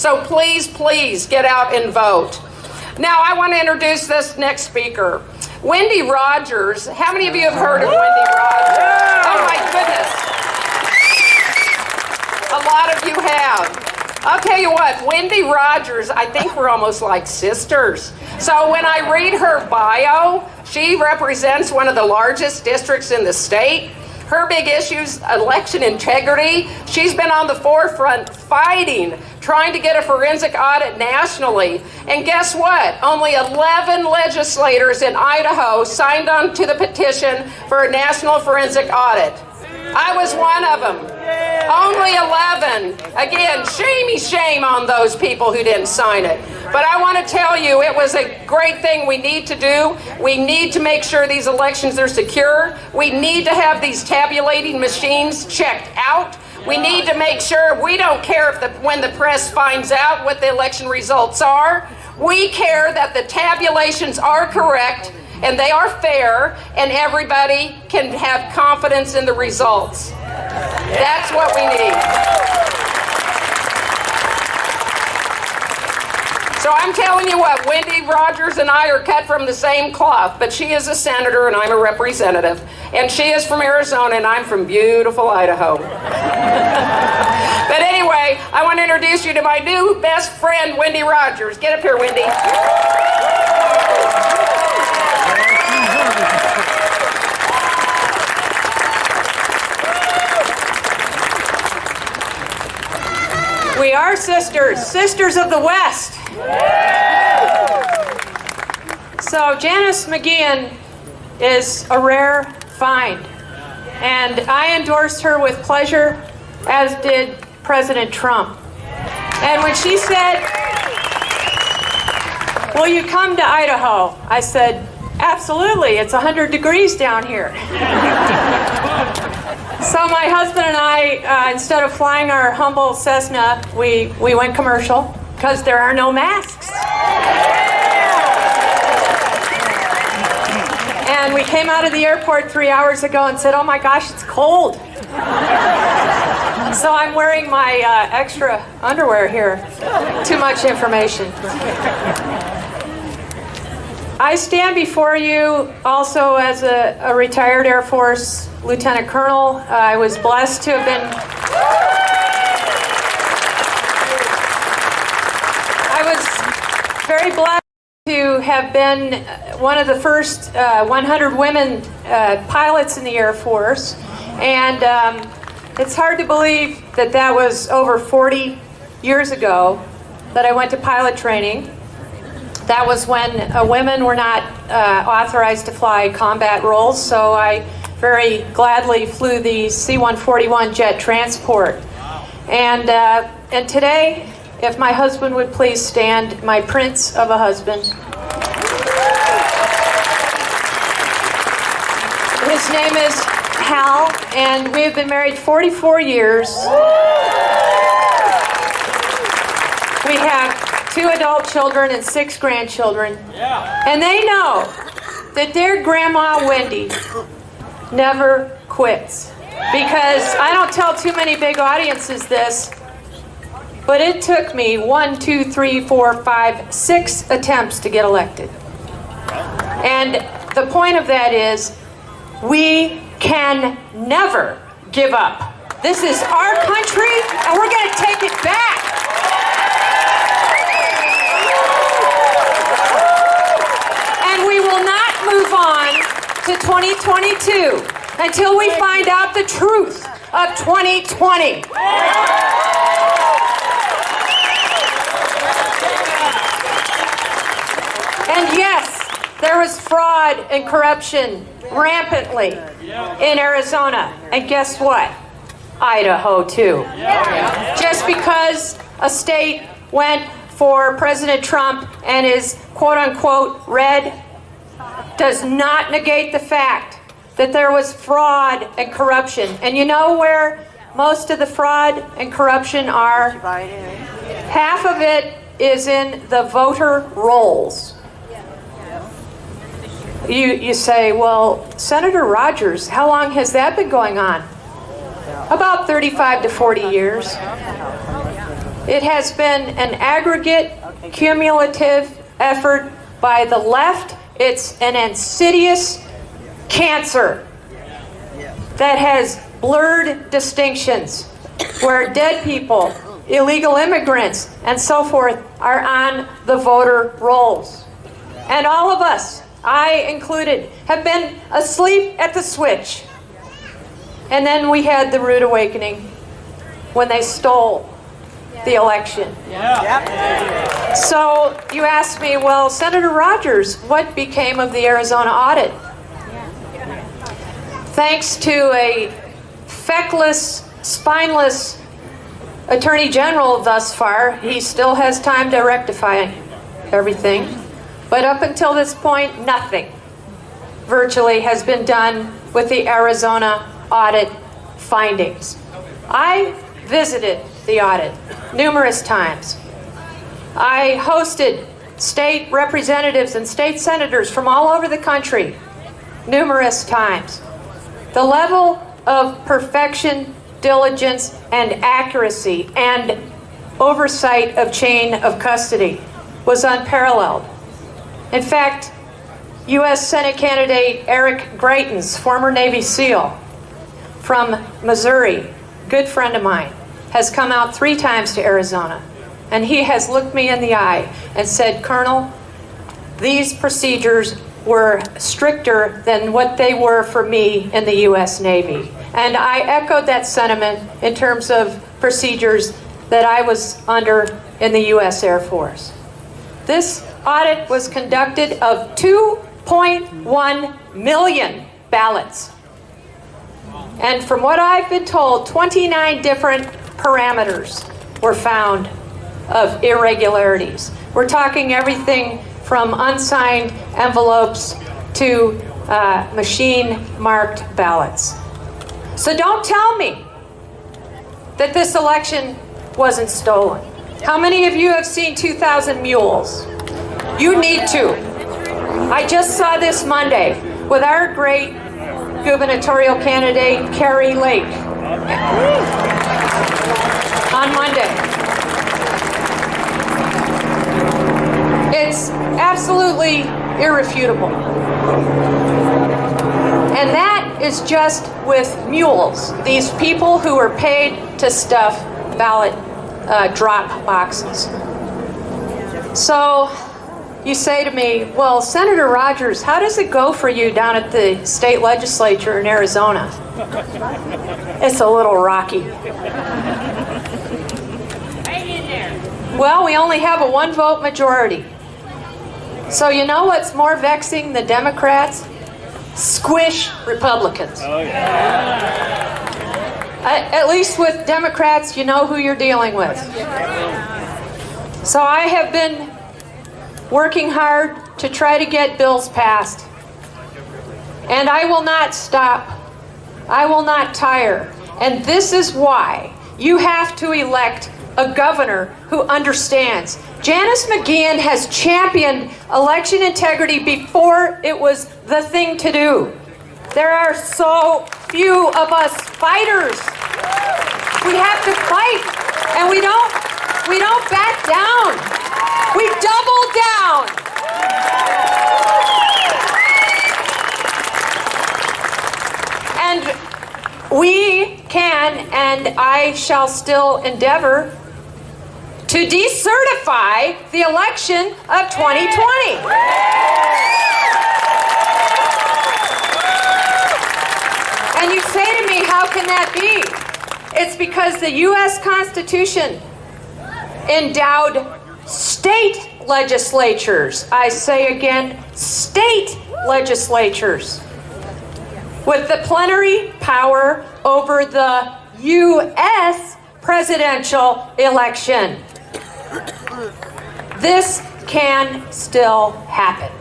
So please, please get out and vote. Now I want to introduce this next speaker. Wendy Rogers. How many of you have heard of Wendy Rogers? Oh my goodness. A lot of you have. I'll tell you what, Wendy Rogers, I think we're almost like sisters. So when I read her bio, she represents one of the largest districts in the state. Her big issues, election integrity. She's been on the forefront fighting, trying to get a forensic audit nationally. And guess what? Only 11 legislators in Idaho signed on to the petition for a national forensic audit. I was one of them. Only 11. Again, shame on those people who didn't sign it. But I want to tell you, it was a great thing we need to do. We need to make sure these elections are secure. We need to have these tabulating machines checked out. We need to make sure we don't care if when the press finds out what the election results are. We care that the tabulations are correct and they are fair, and everybody can have confidence in the results. That's what we need. So I'm telling you what, Wendy Rogers and I are cut from the same cloth, but she is a senator and I'm a representative. And she is from Arizona and I'm from beautiful Idaho. But anyway, I want to introduce you to my new best friend, Wendy Rogers. Get up here, Wendy. We are sisters, sisters of the West. So Janice McGeehan is a rare find, and I endorsed her with pleasure, as did President Trump. And when she said, "Will you come to Idaho?" I said, "Absolutely, it's 100 degrees down here." So my husband and I, instead of flying our humble Cessna, we went commercial because there are no masks. And we came out of the airport 3 hours ago and said, "Oh my gosh, it's cold." So I'm wearing my extra underwear here. Too much information. I stand before you also as a retired Air Force Lieutenant Colonel. I was blessed to have been... I was very blessed to have been one of the first 100 women pilots in the Air Force. And it's hard to believe that that was over 40 years ago that I went to pilot training. That was when women were not authorized to fly combat roles, so I very gladly flew the C-141 jet transport. And today, if my husband would please stand, my prince of a husband. His name is Hal, and we have been married 44 years. We have 2 adult children and 6 grandchildren. And they know that their grandma Wendy never quits. Because I don't tell too many big audiences this, but it took me 1, 2, 3, 4, 5, 6 attempts to get elected. And the point of that is, we can never give up. This is our country, and we're going to take it back. And we will not move on to 2022 until we find out the truth of 2020. And yes, there was fraud and corruption rampantly in Arizona. And guess what? Idaho too. Just because a state went for President Trump and is quote-unquote red does not negate the fact that there was fraud and corruption. And you know where most of the fraud and corruption are? Half of it is in the voter rolls. You say, well, Senator Rogers, how long has that been going on? About 35 to 40 years. It has been an aggregate, cumulative effort by the left. It's an insidious cancer that has blurred distinctions, where dead people, illegal immigrants, and so forth are on the voter rolls. And all of us, I included, have been asleep at the switch. And then we had the rude awakening when they stole the election. So you asked me, well, Senator Rogers, what became of the Arizona audit? Thanks to a feckless, spineless Attorney General thus far, he still has time to rectify everything. But up until this point, nothing virtually has been done with the Arizona audit findings. I visited the audit numerous times. I hosted state representatives and state senators from all over the country numerous times. The level of perfection, diligence, and accuracy and oversight of chain of custody was unparalleled. In fact, U.S. Senate candidate Eric Greitens, former Navy SEAL from Missouri, good friend of mine, has come out 3 times to Arizona, and he has looked me in the eye and said, Colonel, these procedures were stricter than what they were for me in the U.S. Navy. And I echoed that sentiment in terms of procedures that I was under in the U.S. Air Force. This audit was conducted of 2.1 million ballots. And from what I've been told, 29 different parameters were found of irregularities. We're talking everything from unsigned envelopes to machine-marked ballots. So don't tell me that this election wasn't stolen. How many of you have seen 2,000 Mules? You need to. I just saw this Monday with our great gubernatorial candidate, Carrie Lake, on Monday. It's absolutely irrefutable. And that is just with mules, these people who are paid to stuff ballot drop boxes. So you say to me, well, Senator Rogers, how does it go for you down at the state legislature in Arizona? It's a little rocky. Well, we only have a 1-vote majority. So you know what's more vexing than Democrats? Squish Republicans. Oh, yeah. At least with Democrats, you know who you're dealing with. So I have been working hard to try to get bills passed. And I will not stop. I will not tire. And this is why you have to elect a governor who understands. Janice McGeehan has championed election integrity before it was the thing to do. There are so few of us fighters. We have to fight, and we don't back down. We double down. And we can, and I shall still endeavor to decertify the election of 2020. And you say to me, how can that be? It's because the U.S. Constitution endowed state legislatures, I say again, state legislatures, with the plenary power over the U.S. presidential election. This can still happen.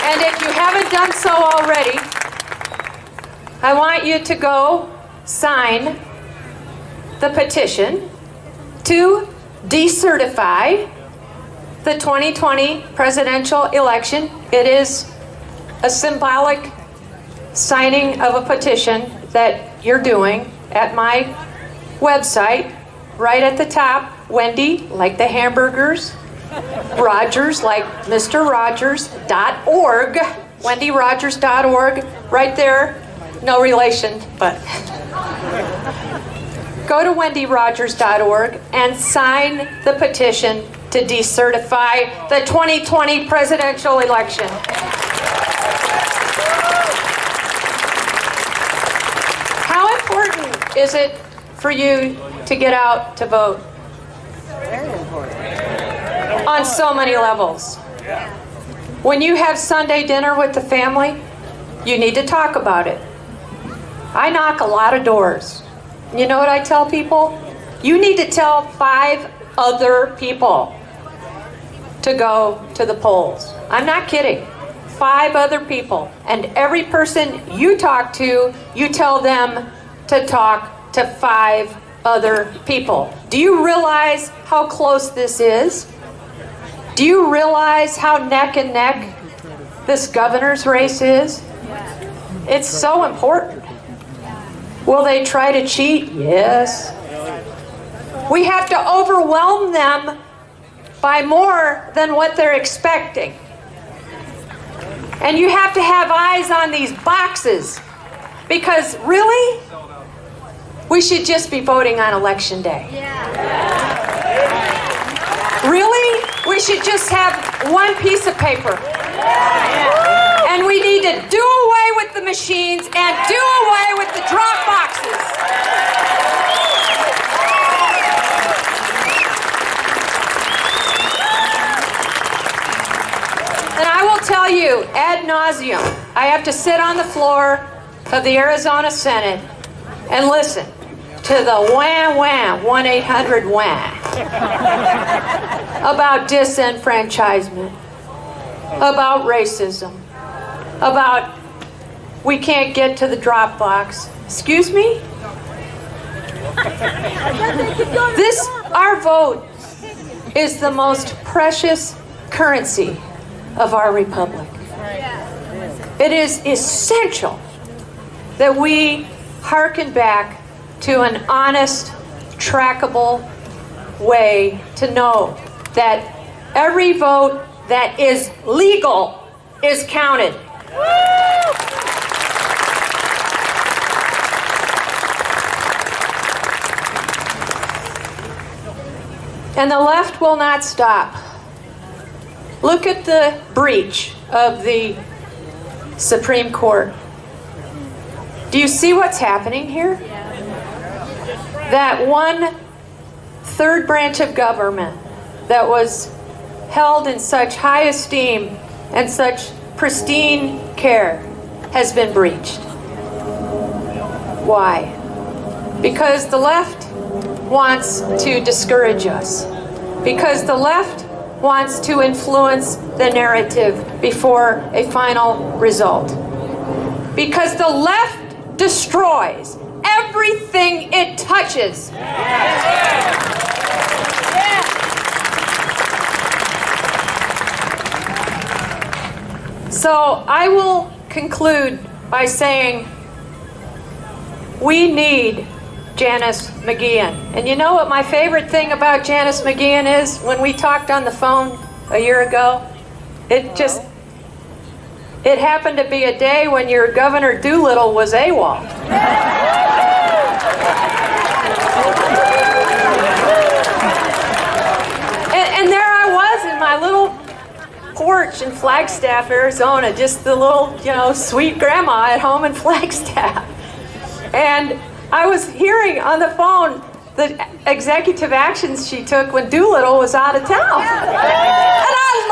And if you haven't done so already, I want you to go sign the petition to decertify the 2020 presidential election. It is a symbolic signing of a petition that you're doing at my website, right at the top, Wendy, like the hamburgers, Rogers, like Mr. Rogers.org, wendyrogers.org, right there, no relation, but go to wendyrogers.org and sign the petition to decertify the 2020 presidential election. How important is it for you to get out to vote? Very important. On so many levels. When you have Sunday dinner with the family, you need to talk about it. I knock a lot of doors. You know what I tell people? You need to tell 5 other people to go to the polls. I'm not kidding. 5 other people. And every person you talk to, you tell them to talk to 5 other people. Do you realize how close this is? Do you realize how neck and neck this governor's race is? It's so important. Will they try to cheat? Yes. We have to overwhelm them by more than what they're expecting. And you have to have eyes on these boxes, because really, we should just be voting on election day. Really? We should just have one piece of paper. And we need to do away with the machines and do away with the drop boxes. And I will tell you, ad nauseum, I have to sit on the floor of the Arizona Senate and listen to the wah-wah, 1-800-WAH, about disenfranchisement, about racism, about we can't get to the drop box. Excuse me? Our vote is the most precious currency of our republic. It is essential that we hearken back to an honest, trackable way to know that every vote that is legal is counted. And the left will not stop. Look at the breach of the Supreme Court. Do you see what's happening here? That 1/3 branch of government that was held in such high esteem and such pristine care has been breached. Why? Because the left wants to discourage us. Because the left wants to influence the narrative before a final result. Because the left destroys everything it touches. So I will conclude by saying we need Janice McGeehan. And you know what my favorite thing about Janice McGeehan is? When we talked on the phone a year ago, it happened to be a day when your Governor Doolittle was AWOL. And there I was in my little porch in Flagstaff, Arizona, just the little, sweet grandma at home in Flagstaff. And I was hearing on the phone the executive actions she took when Doolittle was out of town. And I